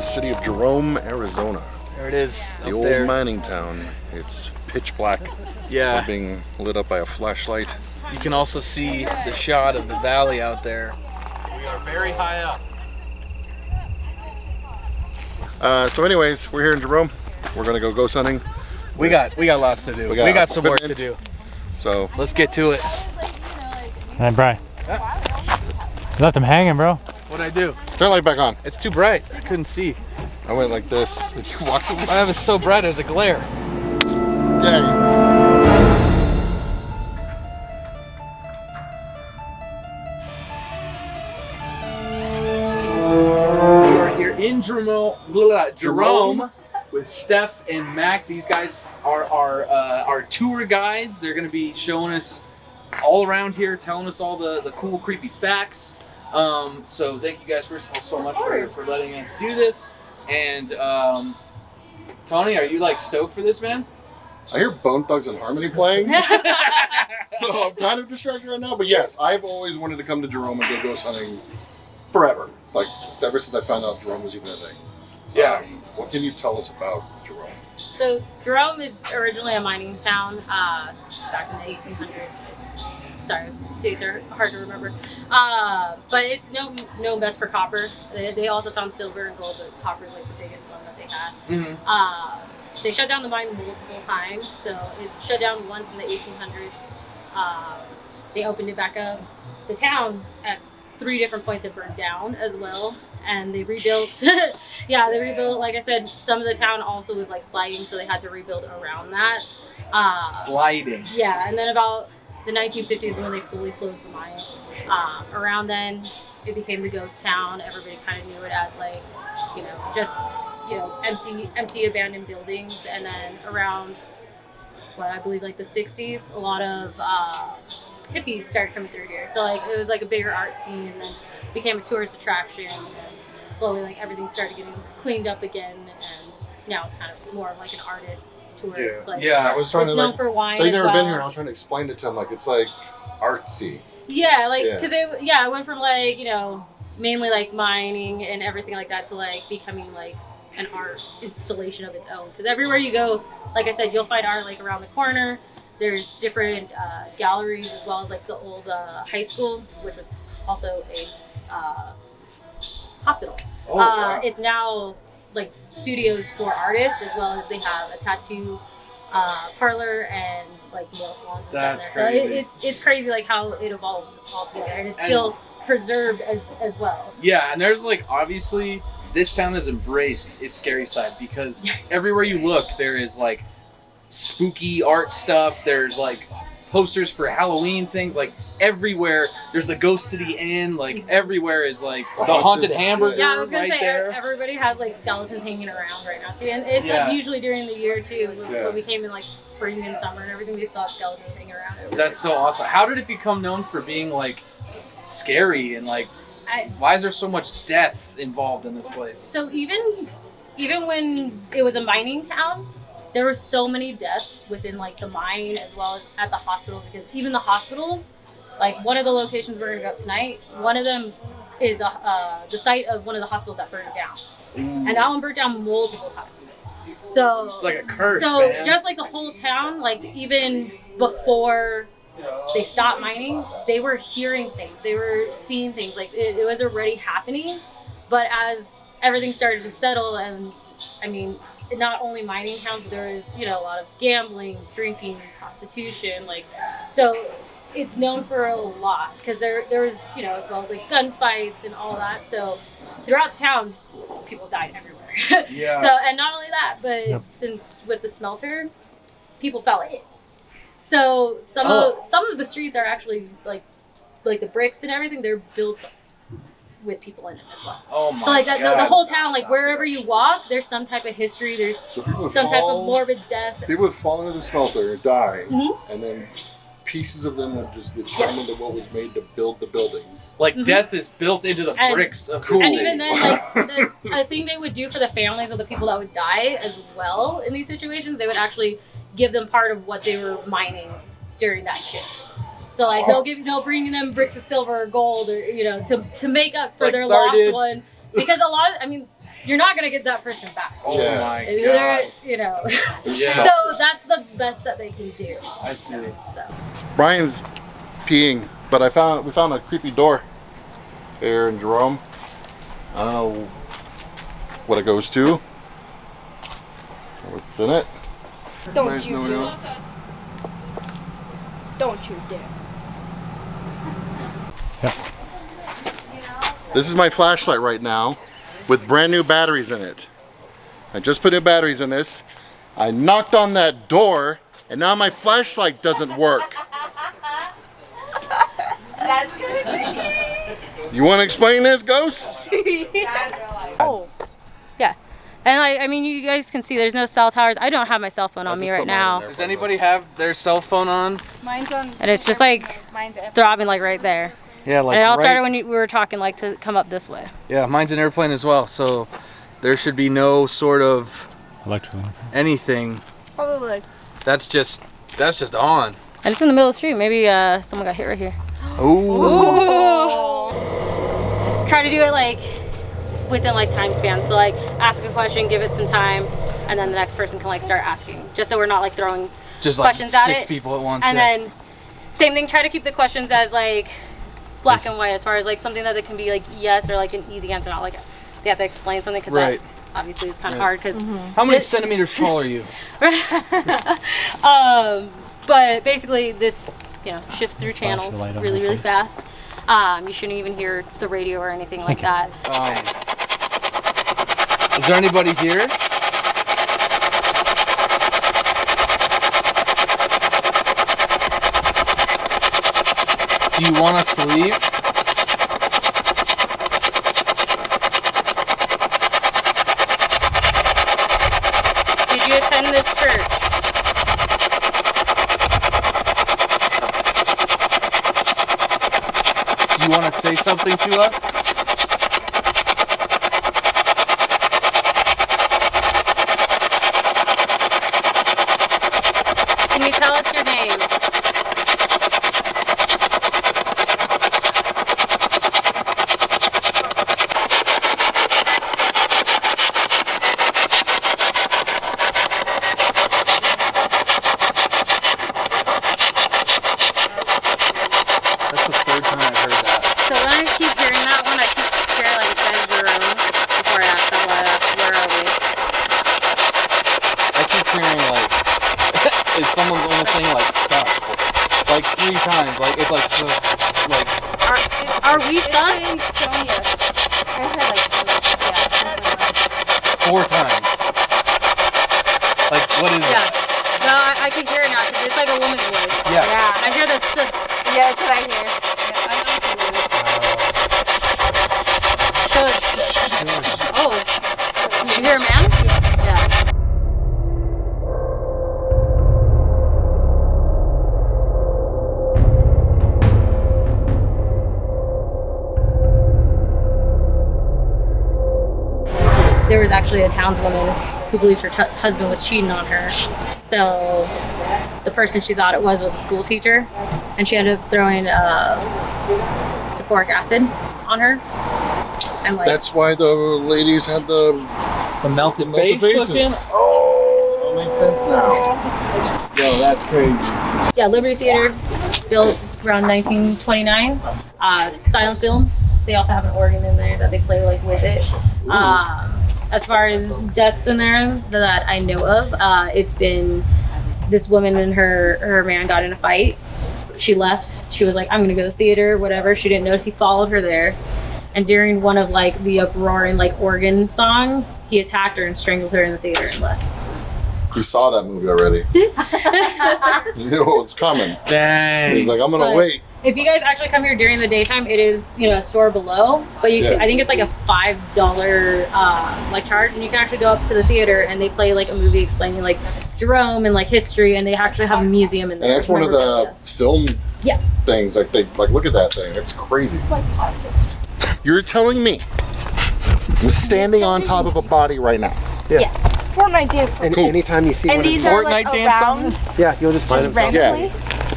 city of Jerome, Arizona. There it is. The old mining town. It's pitch black. Yeah. We're being lit up by a flashlight. You can also see the shot of the valley out there. We are very high up. So anyways, we're here in Jerome. We're gonna go ghost hunting. We got lots to do. We got some work to do. So let's get to it. Hey, Brian. You left him hanging, bro. What'd I do? turn the light back on. It's too bright. I couldn't see. I went like this. And you walked away. It was so bright. There's a glare. Yeah. We are here in Jerome with Steph and Mac. These guys are our tour guides. They're going to be showing us all around here, telling us all the cool, creepy facts. So thank you guys, first of all, so much for letting us do this. And Tony, are you like stoked for this, man? I hear Bone Thugs and Harmony playing. So I'm kind of distracted right now. But yes, I've always wanted to come to Jerome and go ghost hunting forever. It's like ever since I found out Jerome was even a thing. Yeah. What can you tell us about Jerome? So Jerome is originally a mining town back in the 1800s. Sorry, dates are hard to remember. But it's known best for copper. They also found silver and gold, but copper is like the biggest one that they had. Mm-hmm. They shut down the mine multiple times. So it shut down once in the 1800s. They opened it back up. The town at 3 different points had burned down as well. And they rebuilt. Yeah, they rebuilt. Like I said, some of the town also was like sliding, so they had to rebuild around that. Sliding. Yeah, and then about the 1950s when they fully closed the mine. Around then, it became the ghost town. Everybody kind of knew it as like, just empty abandoned buildings. And then around what I believe like the 60s, a lot of hippies started coming through here. So like it was like a bigger art scene, and then became a tourist attraction. And slowly like everything started getting cleaned up again, and now it's kind of more of like an artist tourist. I was trying it's to known for wine. They've never well. been here, and I was trying to explain it to them like it's like artsy. Yeah, like because it went from like mainly like mining and everything like that to like becoming like an art installation of its own. Because everywhere you go, like I said, you'll find art like around the corner. There's different galleries as well as like the old high school, which was also a hospital. Oh, wow. It's now like studios for artists, as well as they have a tattoo parlor and like nail salons. That's crazy. So it's crazy like how it evolved altogether, and it's still preserved as well. Yeah, and there's like obviously this town has embraced its scary side, because everywhere you look there is like spooky art stuff. There's like posters for Halloween things, like everywhere. There's the Ghost City Inn, like everywhere is like the haunted hamburger. Yeah, I was gonna right say there. Everybody has like skeletons hanging around right now too, and it's like usually during the year too. When we came in like spring and summer and everything, they still have skeletons hanging around. That's so awesome. How did it become known for being like scary, and like why is there so much death involved in this place? So even when it was a mining town, there were so many deaths within like the mine as well as at the hospitals, because even the hospitals, like one of the locations we're gonna go up tonight, one of them is the site of one of the hospitals that burned down. And that one burnt down multiple times. So it's like a curse. So man. just like the whole town, like even before they stopped mining, they were hearing things, they were seeing things, like it was already happening. But as everything started to settle, and I mean, not only mining towns, there is a lot of gambling, drinking, prostitution, like, so it's known for a lot, because there's as well as like gunfights and all that. So throughout the town, people died everywhere. Yeah. So, and not only that, but since with the smelter, people fell in. So some of the streets are actually like the bricks and everything, they're built with people in them as well. Oh my So like God. the whole town, like wherever you walk, there's some type of history. There's some type of morbid death. People would fall into the smelter, die, and then pieces of them would just get turned into what was made to build the buildings. Like death is built into the bricks of the And city. even then, like the thing they would do for the families of the people that would die as well in these situations, they would actually give them part of what they were mining during that shift. So like they'll bring them bricks of silver or gold, or to make up for like, their sorry, lost dude. one, because a lot of, you're not gonna get that person back. Oh Yeah. my They're, god. you know. Yeah. So that's the best that they can do. I see. So. Brian's peeing, but we found a creepy door here in Jerome. I don't know what it goes to. What's in it? Don't There's you no dare. note. Don't you dare. This is my flashlight right now with brand new batteries in it. I just put new batteries in this. I knocked on that door and now my flashlight doesn't work. That's good. You want to explain this, Ghost? Oh. Yeah. And I mean, you guys can see there's no cell towers. I don't have my cell phone on me right now. Does anybody have their cell phone on? Mine's on. And it's just like Mine's airplane. throbbing like right there. Yeah, like And it all right- started when we were talking like to come up this way. Yeah, mine's an airplane as well, so there should be no sort of Electrical. anything. Probably like. That's just on. And it's in the middle of the street. Maybe someone got hit right here. Ooh. Try to do it like within like time span. So like ask a question, give it some time, and then the next person can like start asking. Just so we're not like throwing Just like questions at 6 it. people at once. And yeah. then same thing, try to keep the questions as like black and white, as far as like something that it can be like yes or like an easy answer, not like they have to explain something, because Right. that obviously is kind of Right. hard because How many centimeters tall are you? but basically this, you know, shifts through channels light on really my really face. fast. You shouldn't even hear the radio or anything like that. Is there anybody here? Do you want us to leave? Did you attend this church? Do you want to say something to us? Can you tell us your name? That's the 3rd time I've heard that. So when I keep hearing that one, I keep hearing like it says Jerome before I ask that one. I ask, where are we? I keep hearing like, is someone's almost saying like sus? Like 3 times. Like it's like sus. Like Are we sus? Sonia. I heard like. Yeah. 4 times. Like what is Yeah. that? No, I can hear it now because it's like a woman's voice. Yeah. I hear the sus. Yeah, that's what I hear. Shush. Oh. Did you hear a man? Yeah. There was actually a townswoman who believed her husband was cheating on her. So the person she thought it was a school teacher, and she ended up throwing sulfuric acid on her. And like That's why the ladies had the melted melted face faces. looking? Oh, that makes sense now. Yo, that's crazy. yeah, Liberty Theater, built around 1929. Silent films. They also have an organ in there that they play like with it. As far as deaths in there that I know of, it's been this woman and her man got in a fight. She left. She was like, I'm gonna go to the theater, whatever. She didn't notice he followed her there. And during one of like the uproaring like organ songs, he attacked her and strangled her in the theater and left. He saw that movie already. He knew what was coming. Dang. He's like, I'm gonna But wait. if you guys actually come here during the daytime, it is, you know, a store below, but you Yeah. I think it's like a $5 like charge, and you can actually go up to the theater and they play like a movie explaining like Jerome and like history, and they actually have a museum in there. And that's one of the film Yeah. things. Like they like look at that thing. It's crazy. You're telling me I'm standing on top of a body right now. Fortnite dance. And anytime you see And one of these these, are like Fortnite dance on around yeah, you'll just find them. randomly.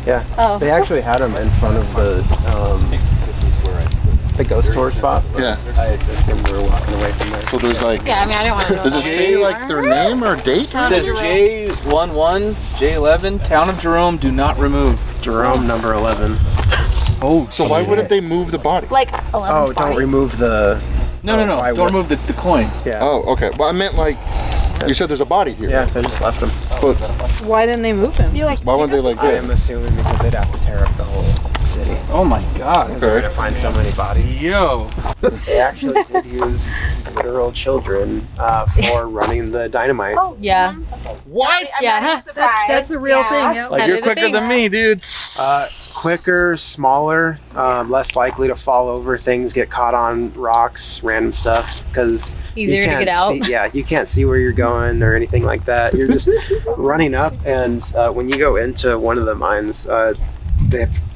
Yeah, Oh. they actually had them in front of the. the ghost tour spot. Yeah. I assume we're walking away from there. So there's like, Yeah, I mean, I don't want to know. does it say like their name or date? It says J11, J11, Town of Jerome, do not remove. Jerome number 11. Oh, So why wouldn't they move the body? Like 11. Oh, don't remove the. No. Why Don't would- remove the coin. Yeah. Oh, okay. Well, I meant like, you said there's a body here. Yeah, they just left him. But Why didn't they move him? You're like, why wouldn't they like I this? am assuming because they'd have to tear up the whole city. Oh my god. Because they're gonna find so many bodies. Yo. They actually did use literal children for running the dynamite. oh, Yeah. What? Yeah. That's a real thing. Yeah. Like, That you're is a quicker thing. than me, dude. Quicker, smaller, less likely to fall over. Things get caught on rocks, random stuff. Because Easier to get out. You can't see where you're going or anything like that. You're just running up, and when you go into one of the mines,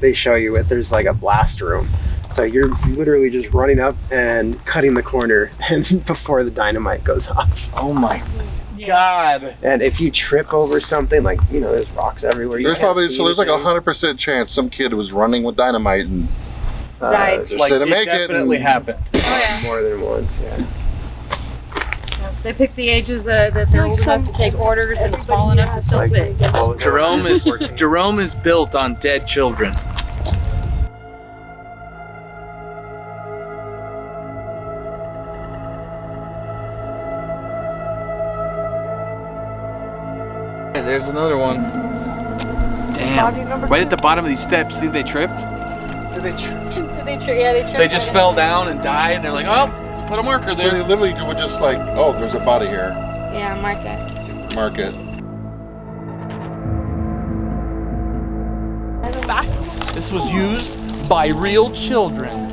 they show you it. There's like a blast room. So you're literally just running up and cutting the corner and before the dynamite goes off. Oh my god. And if you trip over something, like, there's rocks everywhere. You There's can't probably, see so there's like anything. 100% chance some kid was running with dynamite and Right. just Like, said to it make it. definitely and- happened. More than once, yeah. They pick the ages that they're old enough to take orders and small enough to still Like, fit. all of them. Jerome is built on dead children. Hey, there's another one. Damn. Right at the bottom of these steps, see they tripped? Did they tr- Yeah, they tripped. They just fell down and died, and they're like, oh, put a marker So they there. literally would just like, oh, there's a body here. yeah, mark it. Mark it. This was used by real children.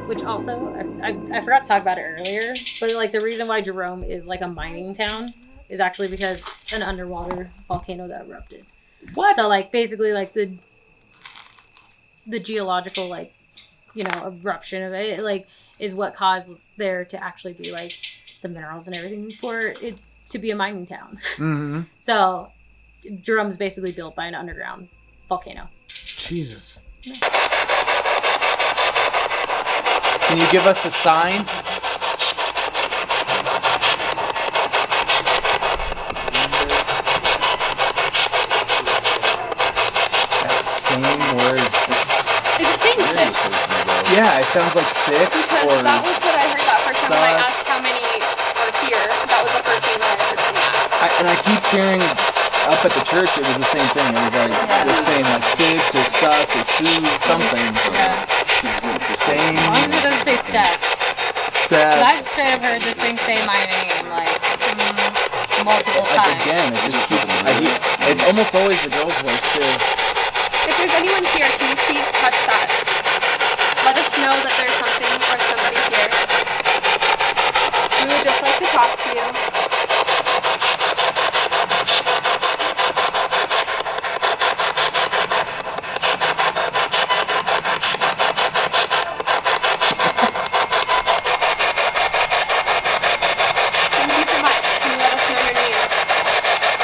Which also, I forgot to talk about it earlier, but like the reason why Jerome is like a mining town is actually because an underwater volcano that erupted. What? So like basically like the geological like, eruption of it like is what caused there to actually be like the minerals and everything for it to be a mining town. Mm-hmm. So Jerome's basically built by an underground volcano. Jesus. Can you give us a sign? That same word. Is it saying 6? Yeah, it sounds like 6 Because or that was what I heard that first time when I sus. asked how many are here. That was the first thing that I heard from that. And I keep hearing up at the church it was the same thing. It was like they're saying like 6 or sus or su something. Yeah. Same As long as it doesn't say step. step. I've straight up heard this thing say my name like multiple Like times. again, it just keeps. It's almost always the girl's voice too. If there's anyone here, can you please touch that? Let us know that there's something or somebody here. We would just like to talk to you. Thank you so much. Can you let us know your name?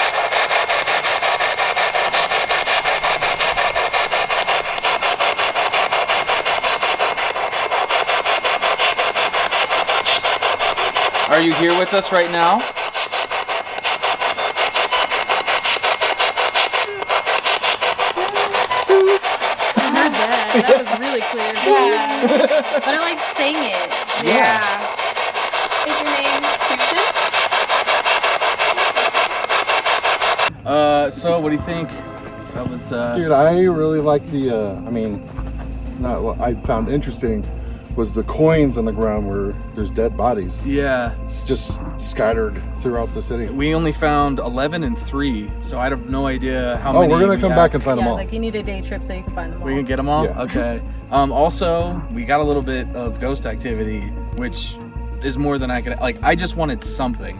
Are you here with us right now? I heard that. That was really clear. Yeah. But I like sang it. Yeah. Is your name Susan? So what do you think? That was Dude, I really like the, not what I found interesting was the coins on the ground where there's dead bodies. yeah. It's just scattered throughout the city. We only found 11 and 3, so I have no idea how Oh, many. we're gonna we come have. back and find them Yeah, all. like you need a day trip so you can find them all. We can get them all? Yeah. Okay. Also, we got a little bit of ghost activity, which is more than I could. Like, I just wanted something.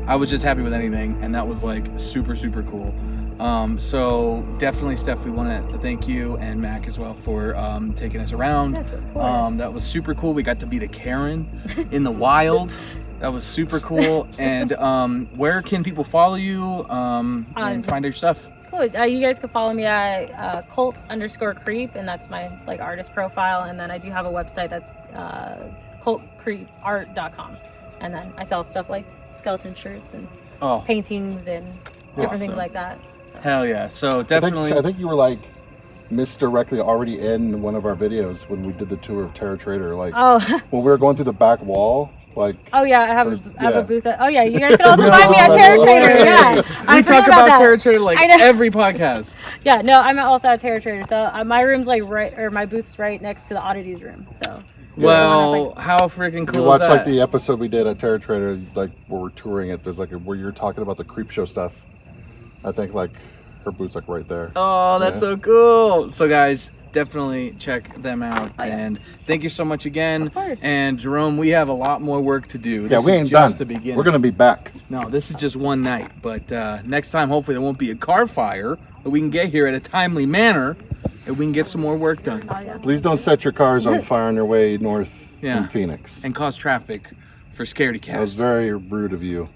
I was just happy with anything, and that was like super, super cool. So definitely, Steph, we want to thank you and Mac as well for taking us around. Yes, of course. That was super cool. We got to meet a Karen in the wild. That was super cool. And where can people follow you and find your stuff? Cool. You guys can follow me at cult_creep, and that's my like artist profile. And then I do have a website that's cultcreepart.com, and then I sell stuff like skeleton shirts and paintings and different things like that. So. Hell yeah! So definitely, I think you were like misdirectly already in one of our videos when we did the tour of Terror Trader. Like when we were going through the back wall. Like, I have a booth. You guys can also find me at Terror Trader. Yeah, we talk about Terror Trader like every podcast. Yeah, no, I'm also at Terror Trader. So my room's like my booth's right next to the oddities room. So. Well, how freaking cool you watch is that? like the episode we did at Terror Trader, like where we're touring it. There's like where you're talking about the creep show stuff. I think like her booth's like right there. Oh, that's so cool. So guys, definitely check them out. And thank you so much again. Of course. And Jerome, we have a lot more work to do. Yeah, we ain't done. The beginning. We're gonna be back. No, this is just one night. But next time, hopefully, there won't be a car fire. But we can get here at a timely manner, and we can get some more work done. Please don't set your cars on fire on your way north in Phoenix. And cause traffic for Scaredycast. That was very rude of you.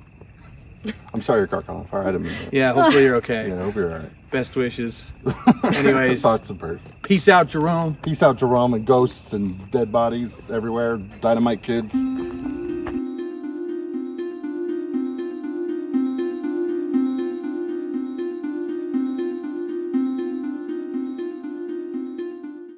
I'm sorry your car caught on fire. I didn't mean it. Yeah, hopefully you're okay. Yeah, I hope you're all right. Best wishes. Anyways. Thoughts and prayers. Peace out, Jerome. Peace out, Jerome, and ghosts and dead bodies everywhere. Dynamite kids.